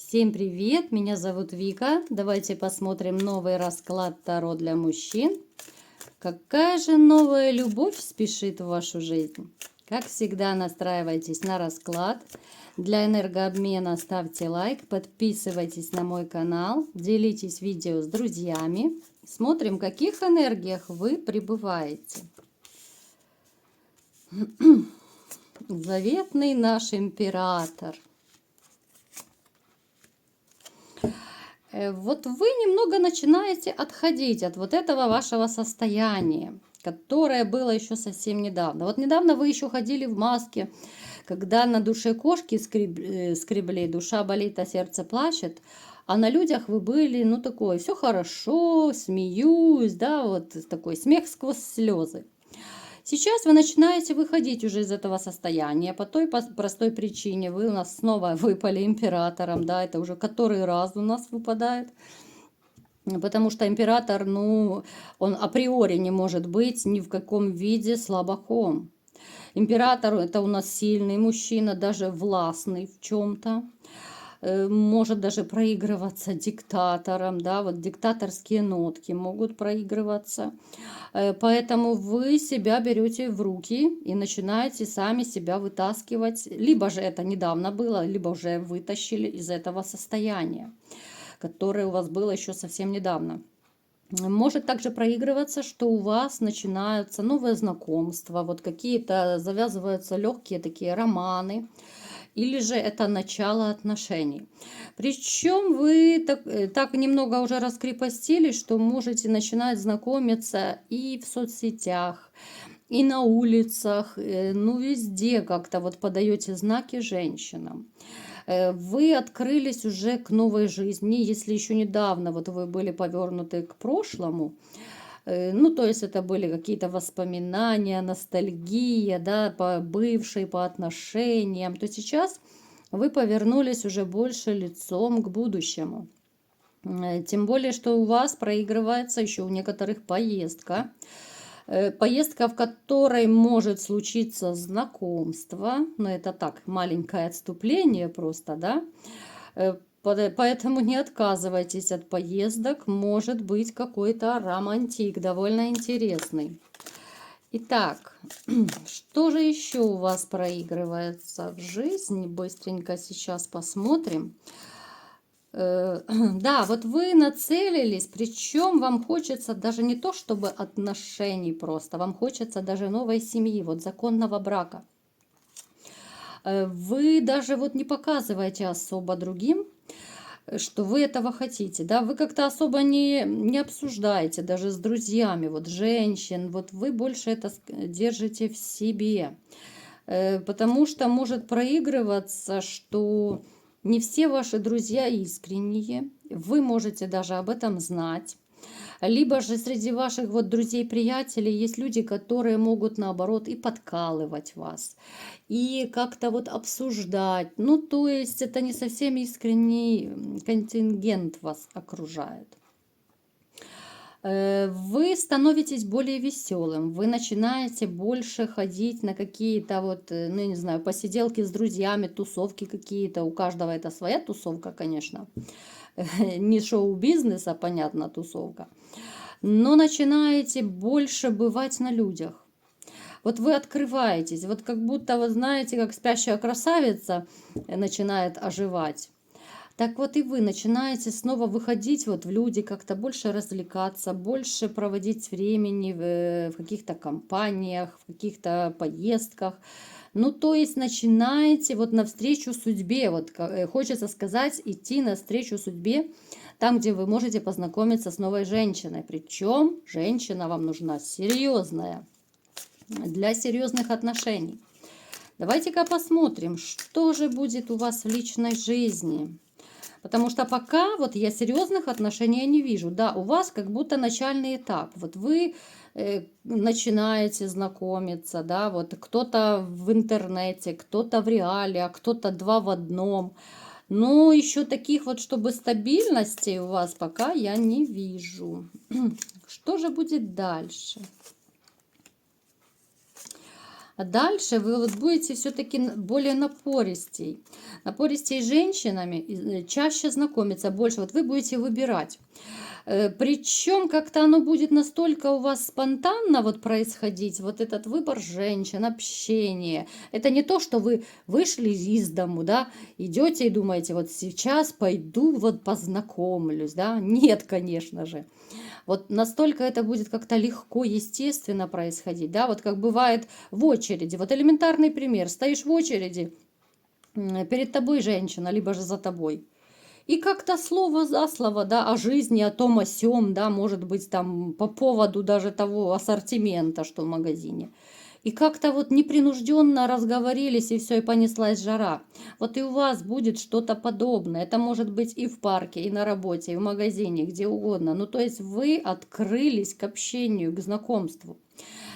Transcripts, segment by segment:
Всем привет, меня зовут Вика. Давайте посмотрим новый расклад Таро для мужчин. Какая же новая любовь спешит в вашу жизнь? Как всегда, настраивайтесь на расклад. Для энергообмена ставьте лайк, подписывайтесь на мой канал, делитесь видео с друзьями. Смотрим, в каких энергиях вы пребываете. Заветный наш император. Вот вы немного начинаете отходить от вот этого вашего состояния, которое было еще совсем недавно. Вот недавно вы еще ходили в маске, когда на душе кошки скребли, душа болит, а сердце плачет, а на людях вы были, ну, такой, все хорошо, смеюсь, да, вот такой смех сквозь слезы. Сейчас вы начинаете выходить уже из этого состояния по той простой причине. Вы у нас снова выпали императором, да, это уже который раз у нас выпадает. Потому что император, ну, он априори не может быть ни в каком виде слабаком. Император – это у нас сильный мужчина, даже властный в чем-то. Может даже проигрываться диктатором, да, вот диктаторские нотки могут проигрываться. Поэтому вы себя берете в руки и начинаете сами себя вытаскивать. Либо же это недавно было, либо уже вытащили из этого состояния, которое у вас было еще совсем недавно. Может также проигрываться, что у вас начинаются новые знакомства, вот какие-то завязываются легкие такие романы, или же это начало отношений. Причем вы так немного уже раскрепостились, что можете начинать знакомиться и в соцсетях, и на улицах, ну везде как-то вот подаете знаки женщинам. Вы открылись уже к новой жизни, если еще недавно вот вы были повернуты к прошлому, ну, то есть это были какие-то воспоминания, ностальгия, да, по бывшей, по отношениям, то сейчас вы повернулись уже больше лицом к будущему. Тем более, что у вас проигрывается еще у некоторых поездка. Поездка, в которой может случиться знакомство, но это так, маленькое отступление просто, да. Поэтому не отказывайтесь от поездок, может быть какой-то романтик, довольно интересный. Итак, что же еще у вас проигрывается в жизни? Быстренько сейчас посмотрим. Да, вот вы нацелились, причем вам хочется даже не то, чтобы отношений просто, вам хочется даже новой семьи, вот законного брака. Вы даже вот не показываете особо другим, что вы этого хотите, да, вы как-то особо не обсуждаете даже с друзьями, вот женщин, вот вы больше это держите в себе, потому что может проигрываться, что не все ваши друзья искренние, вы можете даже об этом знать. Либо же среди ваших вот друзей-приятелей есть люди, которые могут наоборот и подкалывать вас, и как-то вот обсуждать. Ну, то есть это не совсем искренний контингент вас окружает. Вы становитесь более веселым, вы начинаете больше ходить на какие-то вот, ну, не знаю, посиделки с друзьями, тусовки какие-то. У каждого это своя тусовка, конечно. Не шоу-бизнеса, понятно, тусовка. Но начинаете больше бывать на людях. Вот вы открываетесь, вот как будто, вы знаете, как спящая красавица начинает оживать. Так вот и вы начинаете снова выходить вот в люди, как-то больше развлекаться, больше проводить времени в каких-то компаниях, в каких-то поездках. Ну, то есть начинаете вот навстречу судьбе, вот хочется сказать, идти навстречу судьбе, там, где вы можете познакомиться с новой женщиной. Причем женщина вам нужна серьезная, для серьезных отношений. Давайте-ка посмотрим, что же будет у вас в личной жизни. Потому что пока вот я серьезных отношений не вижу. Да, у вас как будто начальный этап. Вот вы начинаете знакомиться, да, вот кто-то в интернете, кто-то в реале, а кто-то два в одном. Но еще таких вот, чтобы стабильности у вас пока я не вижу. Что же будет дальше? А дальше вы вот будете все-таки более напористей. Напористей с женщинами, чаще знакомиться, больше. Вот вы будете выбирать. Причем как-то оно будет настолько у вас спонтанно вот происходить, вот этот выбор женщин, общение. Это не то, что вы вышли из дому, да, идете и думаете, вот сейчас пойду вот познакомлюсь, да. Нет, конечно же. Вот настолько это будет как-то легко, естественно происходить, да, вот как бывает в очереди. Вот элементарный пример. Стоишь в очереди, перед тобой женщина, либо же за тобой. И как-то слово за слово, да, о жизни, о том, о сём, да, может быть, там, по поводу даже того ассортимента, что в магазине. И как-то вот непринужденно разговорились, и все, и понеслась жара. Вот и у вас будет что-то подобное. Это может быть и в парке, и на работе, и в магазине, где угодно. Ну, то есть вы открылись к общению, к знакомству.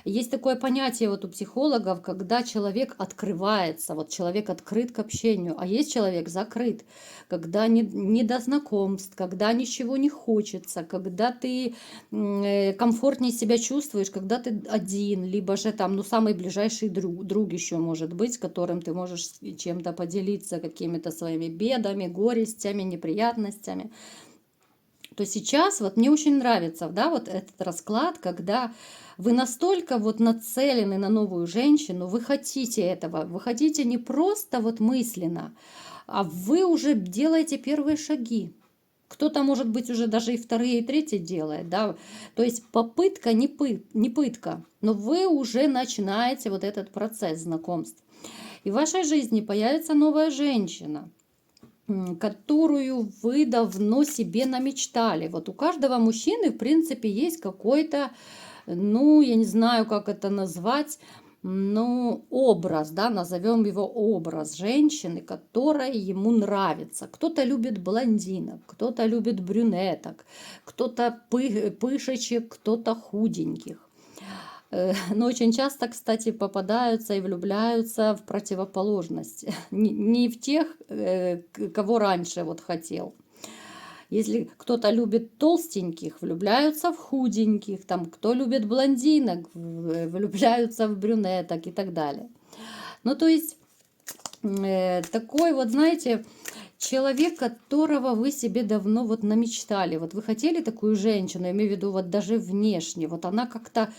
Есть такое понятие вот у психологов, когда человек открывается, вот человек открыт к общению, а есть человек закрыт, когда не до знакомств, когда ничего не хочется, когда ты комфортнее себя чувствуешь, когда ты один, либо же там, ну, самый ближайший друг еще может быть, с которым ты можешь чем-то поделиться, какими-то своими бедами, горестями, неприятностями. То сейчас вот мне очень нравится, да, вот этот расклад, когда вы настолько вот нацелены на новую женщину, вы хотите этого, вы хотите не просто вот мысленно, а вы уже делаете первые шаги. Кто-то, может быть, уже даже и вторые, и третьи делает, да. То есть попытка не пытка, но вы уже начинаете вот этот процесс знакомств. И в вашей жизни появится новая женщина, которую вы давно себе намечтали. Вот у каждого мужчины, в принципе, есть какой-то, ну, я не знаю, как это назвать, ну, образ, да, назовем его образ женщины, которая ему нравится. Кто-то любит блондинок, кто-то любит брюнеток, кто-то пышечек, кто-то худеньких. Но очень часто, кстати, попадаются и влюбляются в противоположность. Не в тех, кого раньше вот хотел. Если кто-то любит толстеньких, влюбляются в худеньких. Там, кто любит блондинок, влюбляются в брюнеток и так далее. Ну, то есть, такой вот, знаете, человек, которого вы себе давно вот намечтали. Вот вы хотели такую женщину, я имею в виду вот даже внешне. Вот она как-то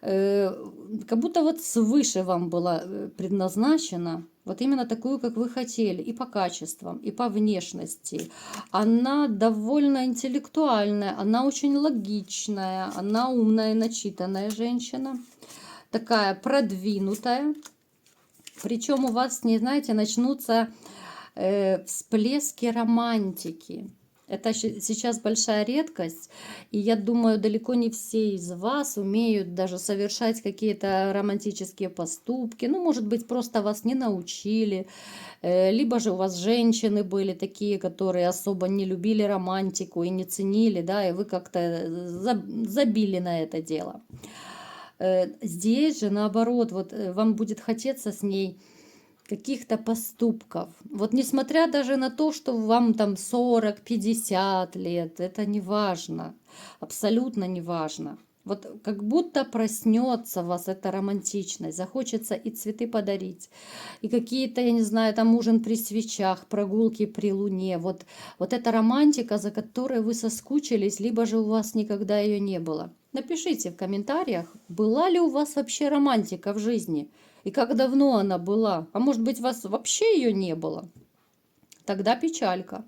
как будто вот свыше вам была предназначена, вот именно такую, как вы хотели, и по качествам, и по внешности. Она довольно интеллектуальная, она очень логичная, она умная, начитанная женщина, такая продвинутая. Причем у вас, не знаете, начнутся всплески романтики. Это сейчас большая редкость, и я думаю, далеко не все из вас умеют даже совершать какие-то романтические поступки. Ну, может быть, просто вас не научили, либо же у вас женщины были такие, которые особо не любили романтику и не ценили, да, и вы как-то забили на это дело. Здесь же, наоборот, вот вам будет хотеться с ней каких-то поступков. Вот несмотря даже на то, что вам там 40-50 лет, это не важно, абсолютно не важно. Вот как будто проснется в вас эта романтичность, захочется и цветы подарить, и какие-то, я не знаю, там ужин при свечах, прогулки при луне. Вот эта романтика, за которой вы соскучились, либо же у вас никогда ее не было. Напишите в комментариях, была ли у вас вообще романтика в жизни, и как давно она была. А может быть, у вас вообще ее не было. Тогда печалька.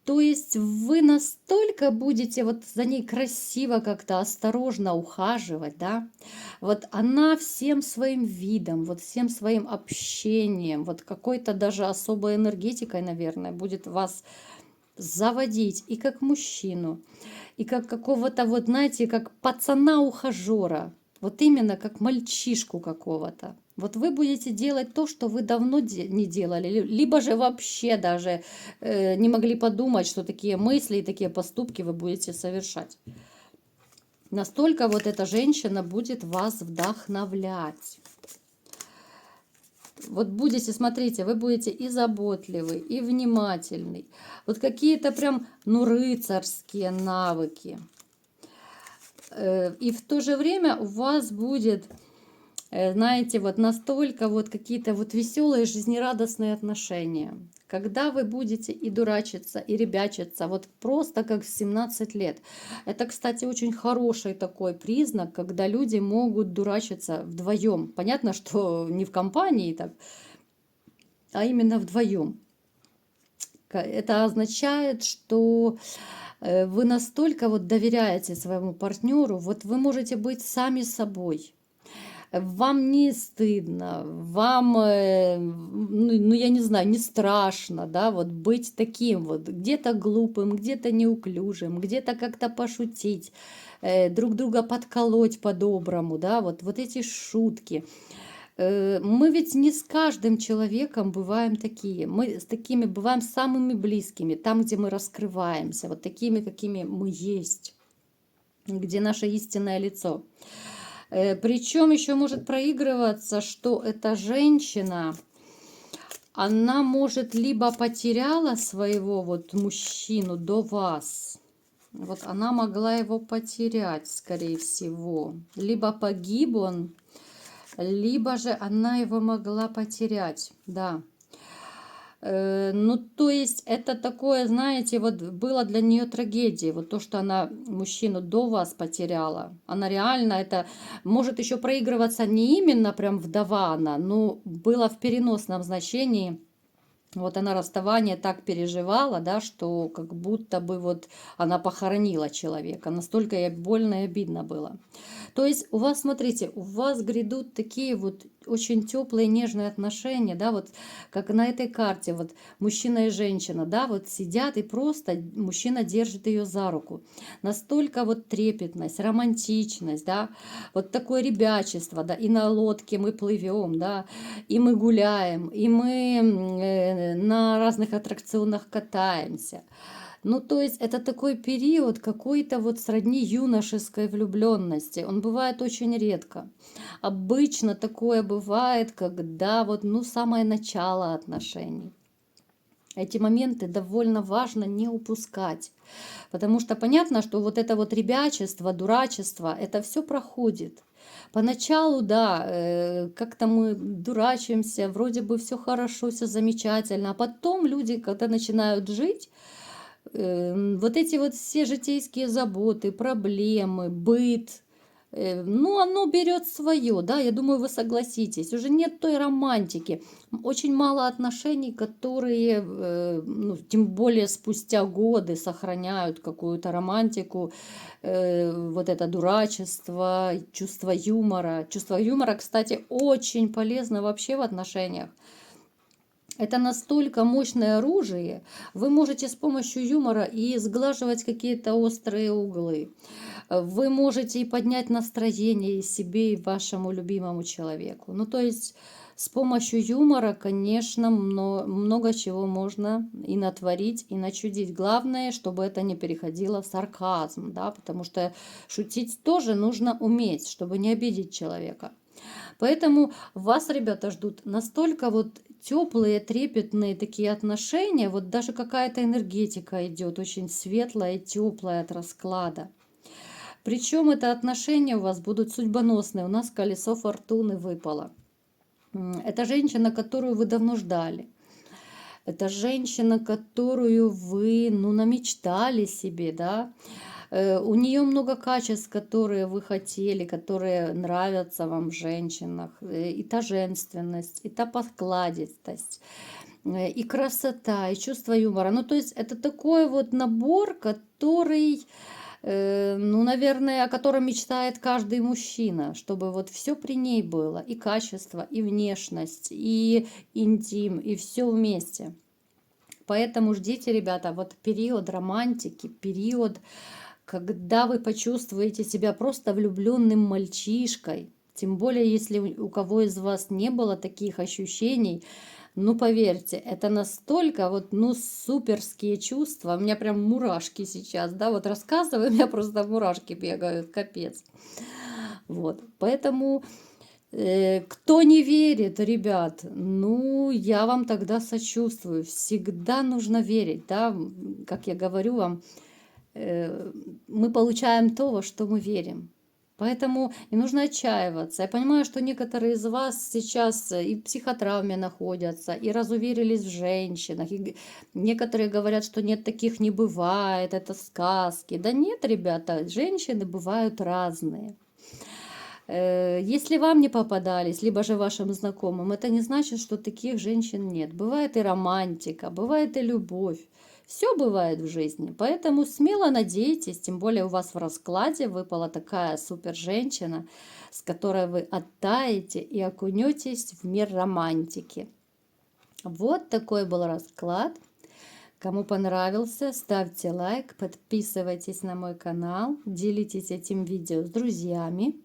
То есть вы настолько будете вот за ней красиво как-то осторожно ухаживать, да, вот она всем своим видом, вот всем своим общением, вот какой-то даже особой энергетикой, наверное, будет вас заводить и как мужчину, и как какого-то вот, знаете, как пацана-ухажера, вот именно как мальчишку какого-то. Вот вы будете делать то, что вы давно не делали, либо же вообще даже не могли подумать, что такие мысли и такие поступки вы будете совершать. Настолько вот эта женщина будет вас вдохновлять. Вот будете, смотрите, вы будете и заботливый, и внимательный. Вот какие-то прям, ну, рыцарские навыки. И в то же время у вас будет знаете, вот настолько вот какие-то вот веселые, жизнерадостные отношения. Когда вы будете и дурачиться, и ребячиться, вот просто как в 17 лет. Это, кстати, очень хороший такой признак, когда люди могут дурачиться вдвоем. Понятно, что не в компании так, а именно вдвоем. Это означает, что вы настолько вот доверяете своему партнеру, вот вы можете быть сами собой. Вам не стыдно, вам, ну, я не знаю, не страшно, да, вот быть таким вот, где-то глупым, где-то неуклюжим, где-то как-то пошутить, друг друга подколоть по-доброму, да, вот эти шутки. Мы ведь не с каждым человеком бываем такие. Мы с такими бываем самыми близкими, там, где мы раскрываемся, вот такими, какими мы есть, где наше истинное лицо. Причем еще может проигрываться, что эта женщина, она может либо потеряла своего вот мужчину до вас, вот она могла его потерять, скорее всего, либо погиб он, либо же она его могла потерять, да. Ну, то есть это такое, знаете, вот было для нее трагедией, вот то, что она мужчину до вас потеряла. Она реально это может еще проигрываться не именно прям вдова она, но было в переносном значении. Вот она расставание так переживала, да, что как будто бы вот она похоронила человека. Настолько ей больно и обидно было. То есть у вас, смотрите, у вас грядут такие вот очень теплые, нежные отношения, да, вот как на этой карте, вот мужчина и женщина, да, вот сидят и просто мужчина держит ее за руку. Настолько вот трепетность, романтичность, да, вот такое ребячество, да, и на лодке мы плывем, да, и мы гуляем, и мы на разных аттракционах катаемся. Ну, то есть это такой период какой-то вот сродни юношеской влюбленности. Он бывает очень редко. Обычно такое бывает, когда вот, ну, самое начало отношений. Эти моменты довольно важно не упускать. Потому что понятно, что вот это вот ребячество, дурачество, это все проходит. Поначалу, да, как-то мы дурачимся, вроде бы все хорошо, все замечательно, а потом люди, когда начинают жить, вот эти вот все житейские заботы, проблемы, быт, ну, оно берет свое, да, я думаю, вы согласитесь. Уже нет той романтики. Очень мало отношений, которые, ну, тем более спустя годы сохраняют какую-то романтику, вот это дурачество, чувство юмора. Чувство юмора, кстати, очень полезно вообще в отношениях. Это настолько мощное оружие, вы можете с помощью юмора и сглаживать какие-то острые углы. Вы можете и поднять настроение и себе, и вашему любимому человеку. Ну, то есть с помощью юмора, конечно, много чего можно и натворить, и начудить. Главное, чтобы это не переходило в сарказм, да, потому что шутить тоже нужно уметь, чтобы не обидеть человека. Поэтому вас, ребята, ждут настолько вот теплые, трепетные такие отношения, вот даже какая-то энергетика идет, очень светлая, теплая от расклада. Причем это отношения у вас будут судьбоносные. У нас колесо фортуны выпало. Это женщина, которую вы давно ждали. Это женщина, которую вы, ну, намечтали себе, да. У нее много качеств, которые вы хотели, которые нравятся вам в женщинах. И та женственность, и та подкладистость, и красота, и чувство юмора. Ну, то есть это такой вот набор, который, ну, наверное, о котором мечтает каждый мужчина, чтобы вот все при ней было, и качество, и внешность, и интим, и все вместе. Поэтому ждите, ребята, вот период романтики, период, когда вы почувствуете себя просто влюбленным мальчишкой. Тем более, если у кого из вас не было таких ощущений, ну, поверьте, это настолько вот, ну, суперские чувства. У меня прям мурашки сейчас, да, вот рассказываю, у меня просто мурашки бегают, капец. Вот, поэтому, кто не верит, ребят, ну, я вам тогда сочувствую. Всегда нужно верить, да, как я говорю вам, мы получаем то, во что мы верим. Поэтому не нужно отчаиваться. Я понимаю, что некоторые из вас сейчас и в психотравме находятся, и разуверились в женщинах. И некоторые говорят, что нет, таких не бывает, это сказки. Да нет, ребята, женщины бывают разные. Если вам не попадались, либо же вашим знакомым, это не значит, что таких женщин нет. Бывает и романтика, бывает и любовь. Все бывает в жизни, поэтому смело надейтесь, тем более у вас в раскладе выпала такая супер женщина, с которой вы оттаете и окунетесь в мир романтики. Вот такой был расклад. Кому понравился, ставьте лайк, подписывайтесь на мой канал, делитесь этим видео с друзьями.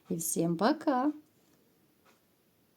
И всем пока!